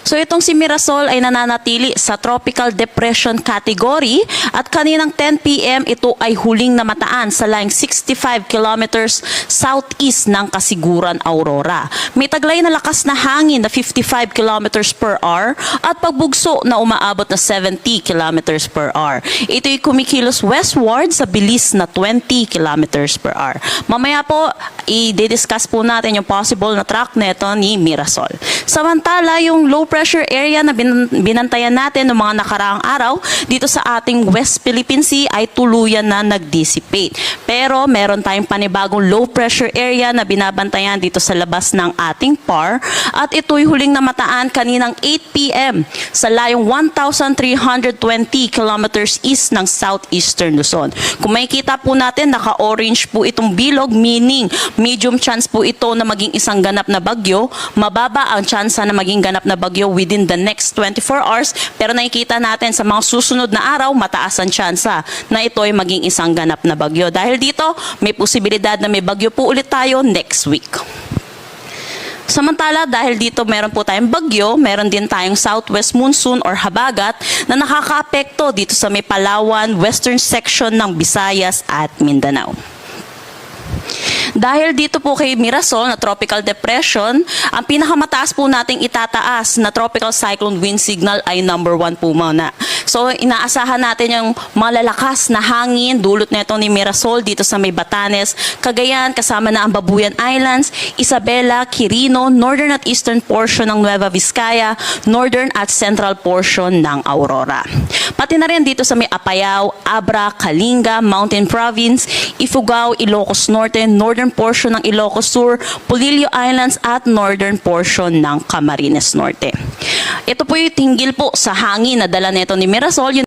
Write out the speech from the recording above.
So itong si Mirasol ay nananatili sa tropical depression category at kaninang 10 p.m. ito ay huling namataan sa layong 65 kilometers southeast ng Kasiguran, Aurora. May taglay na lakas na hangin na 55 kilometers per hour at pagbugso na umaabot na 70 kilometers per hour. Ito'y kumikilos westward sa bilis na 20 kilometers per hour. Mamaya po, i-discuss po natin yung possible na track neto ni Mirasol. Samantala, yung low pressure area na binantayan natin ng mga nakaraang araw dito sa ating West Philippine Sea ay tuluyan na nag-dissipate. Pero meron tayong panibagong low pressure area na binabantayan dito sa labas ng ating PAR at ito'y huling namataan kaninang 8 p.m. sa layong 1,320 kilometers east ng southeastern Luzon. Kung makikita po natin, naka-orange po itong bilog, meaning medium chance po ito na maging isang ganap na bagyo. Mababa ang tsansa na maging ganap na bagyo within the next 24 hours, pero nakikita natin sa mga susunod na araw, mataas ang tsansa na ito ay maging isang ganap na bagyo. Dahil dito, may posibilidad na may bagyo po ulit tayo next week. Samantala, dahil dito meron po tayong bagyo, meron din tayong southwest monsoon or habagat na nakakaapekto dito sa may Palawan, western section ng Visayas at Mindanao. Dahil dito po kay Mirasol na tropical depression, ang pinakamataas po nating itataas na tropical cyclone wind signal ay number 1 po muna. So inaasahan natin yung malalakas na hangin dulot nito ni Mirasol dito sa may Batanes, Cagayan, kasama na ang Babuyan Islands, Isabela, Quirino, northern at eastern portion ng Nueva Vizcaya, northern at central portion ng Aurora. Pati na rin dito sa may Apayao, Abra, Kalinga, Mountain Province, Ifugao, Ilocos Norte, northern portion ng Ilocos Sur, Polillo Islands at northern portion ng Camarines Norte. Ito po yung tinggil po sa hangin na dala nito ni Mirasol.